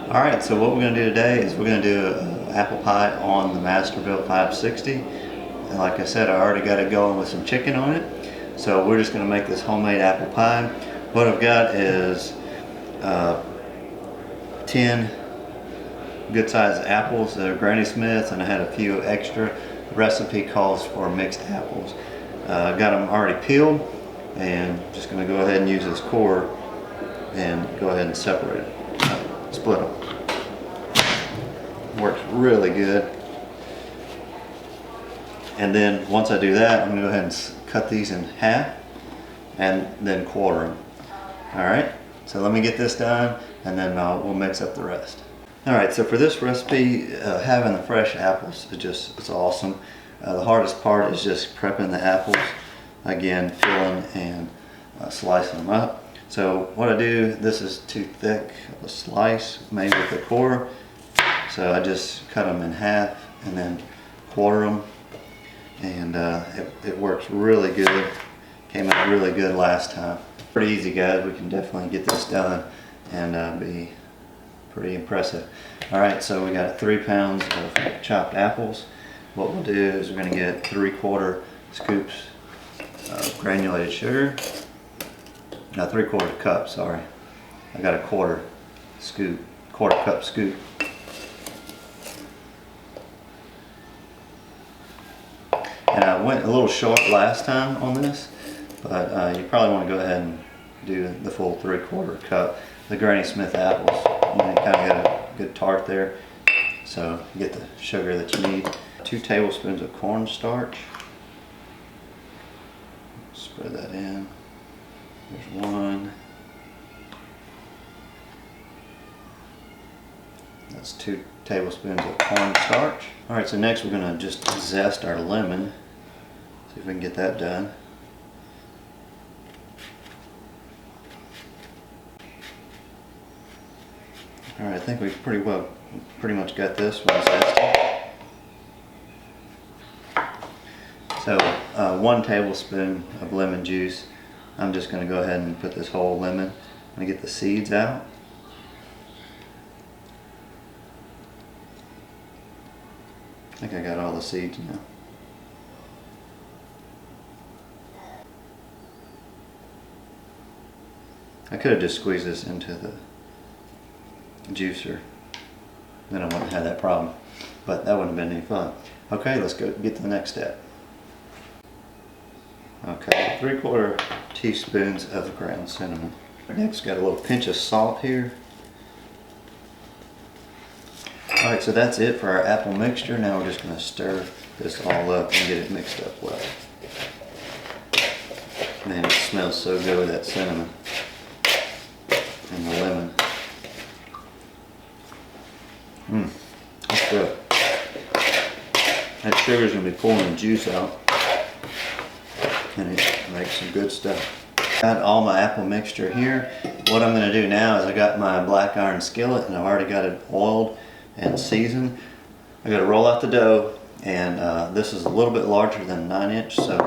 Alright, so what we're going to do today is we're going to do apple pie on the Masterbuilt 560. And like I said, I already got it going with some chicken on it. So we're just going to make this homemade apple pie. What I've got is 10 good sized apples that are Granny Smiths, and I had a few extra. The recipe calls for mixed apples. I've got them already peeled, and just going to go ahead and use this core and go ahead and separate it. Split them. Works really good. And then once I do that, I'm going to go ahead and cut these in half and then quarter them. Alright, so let me get this done and then we'll mix up the rest. Alright, so for this recipe, having the fresh apples it's awesome. The hardest part is just prepping the apples. Again, peeling and slicing them up. So what I do, this is too thick of a slice made with the core, so I just cut them in half and then quarter them, and it works really good. Came out really good last time. Pretty easy, guys. We can definitely get this done and be pretty impressive. Alright, so we got 3 pounds of chopped apples. What we'll do is we're going to get 3/4 scoops of granulated sugar. No, 3/4 cup, sorry. I got a quarter cup scoop. And I went a little short last time on this, but you probably want to go ahead and do the full 3/4 cup. The Granny Smith apples, you kind of got a good tart there, so you get the sugar that you need. 2 tablespoons of cornstarch. Spread that in. There's 1. That's 2 tablespoons of cornstarch. Alright, so next we're going to just zest our lemon. See if we can get that done. Alright, I think we've pretty much got this one zested. So 1 tablespoon of lemon juice. I'm just going to go ahead and put this whole lemon. I'm going to get the seeds out. I think I got all the seeds now. I could have just squeezed this into the juicer. Then I wouldn't have that problem. But that wouldn't have been any fun. Okay, let's go get to the next step. Okay, 3/4 teaspoons of ground cinnamon. Next, got a little pinch of salt here. Alright, so that's it for our apple mixture. Now we're just going to stir this all up and get it mixed up well. Man, it smells so good with that cinnamon and the lemon. That's good. That sugar's going to be pulling the juice out, and it makes some good stuff. Got all my apple mixture here. What I'm going to do now is I got my black iron skillet, and I've already got it oiled and seasoned. I got to roll out the dough, and this is a little bit larger than a 9-inch, so I'm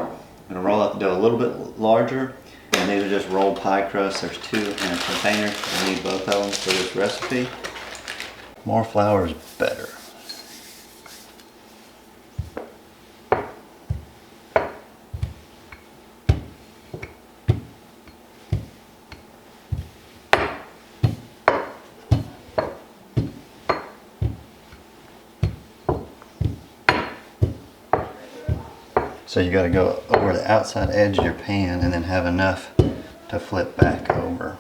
going to roll out the dough a little bit larger. And these are just rolled pie crusts. There's 2 in a container. I need both of them for this recipe. More flour is better. So you got to go over the outside edge of your pan and then have enough to flip back over.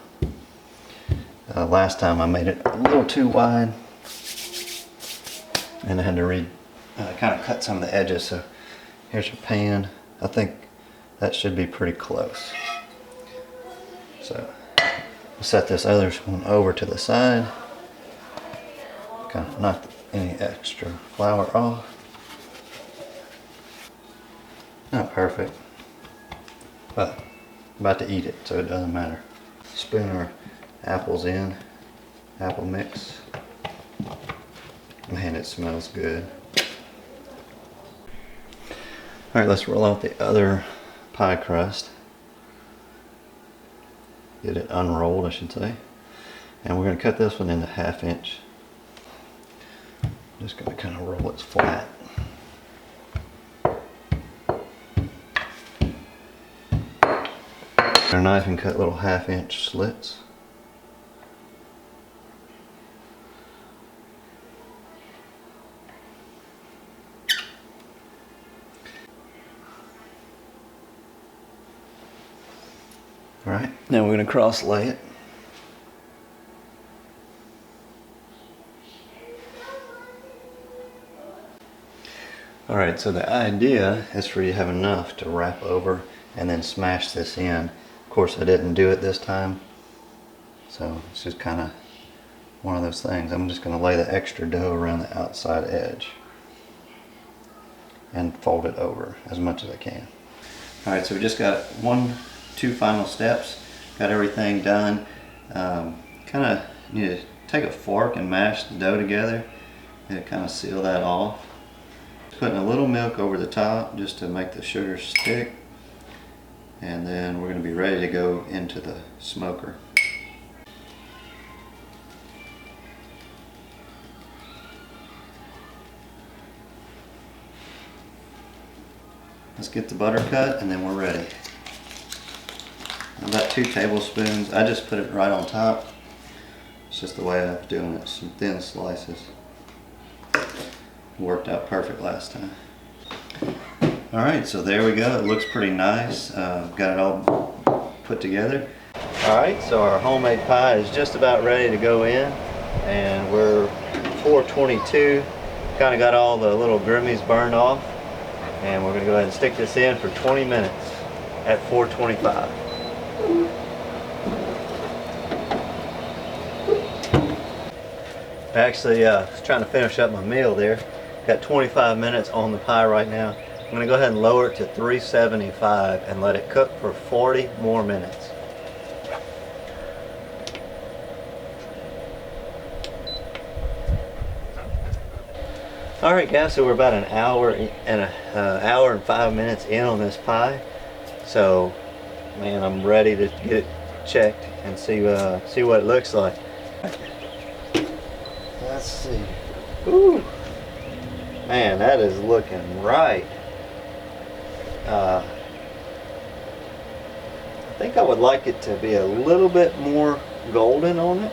Last time I made it a little too wide, and I had to kind of cut some of the edges. So here's your pan. I think that should be pretty close. So we'll set this other one over to the side. Kind of knock any extra flour off. Not perfect, but I'm about to eat it, so it doesn't matter. Spoon our apples in, apple mix. Man, it smells good. Alright, let's roll out the other pie crust. Get it unrolled, I should say. And we're going to cut this one into 1/2 inch Just gonna kind of roll it flat. Our knife and cut little 1/2-inch slits. All right, now we're going to cross lay it. All right, so the idea is for you to have enough to wrap over and then smash this in. Of course, I didn't do it this time, so it's just kind of one of those things. I'm just going to lay the extra dough around the outside edge and fold it over as much as I can. All right, so we just got 2 final steps. Got everything done. Kind of need to take a fork and mash the dough together and kind of seal that off. Putting a little milk over the top just to make the sugar stick, and then we're going to be ready to go into the smoker. Let's get the butter cut and then we're ready. About 2 tablespoons. I just put it right on top. It's just the way I'm doing it, some thin slices. Worked out perfect last time. Alright, so there we go. It looks pretty nice. Got it all put together. Alright, so our homemade pie is just about ready to go in, and we're 422. Kind of got all the little grimmies burned off, and we're going to go ahead and stick this in for 20 minutes at 425. Actually, I was trying to finish up my meal there. Got 25 minutes on the pie right now. I'm going to go ahead and lower it to 375 and let it cook for 40 more minutes. Alright guys, so we're about an hour and 5 minutes in on this pie. So, man, I'm ready to get it checked and see what it looks like. Let's see. Ooh. Man, that is looking right. I think I would like it to be a little bit more golden on it.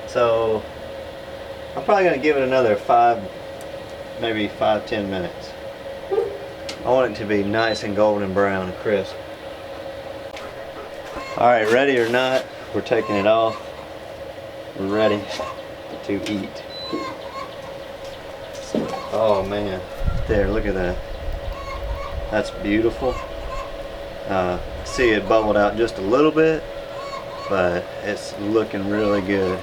So I'm probably going to give it another 5-10 minutes. I want it to be nice and golden brown and crisp. Alright, ready or not, we're taking it off. We're ready to eat. Oh man, there, look at that. That's beautiful. See it bubbled out just a little bit, but it's looking really good.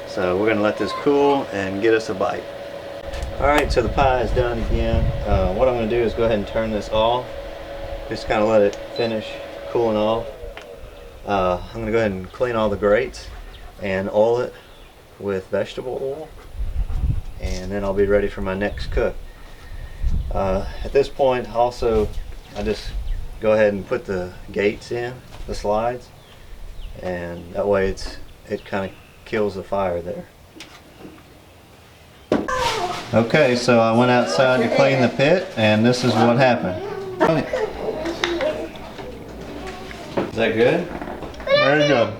So we're gonna let this cool and get us a bite. Alright, so the pie is done again. What I'm gonna do is go ahead and turn this off. Just kind of let it finish cooling off. I'm gonna go ahead and clean all the grates and oil it with vegetable oil, and then I'll be ready for my next cook. At this point also, I just go ahead and put the gates in, the slides, and that way it kind of kills the fire there. Okay, so I went outside to clean the pit, and this is what happened. Is that good? Very good.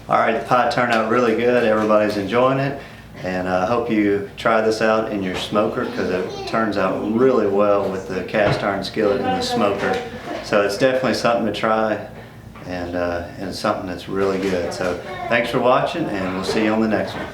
Alright, the pie turned out really good. Everybody's enjoying it, and I hope you try this out in your smoker, because it turns out really well with the cast iron skillet and the smoker. So it's definitely something to try, and something that's really good. So thanks for watching, and we'll see you on the next one.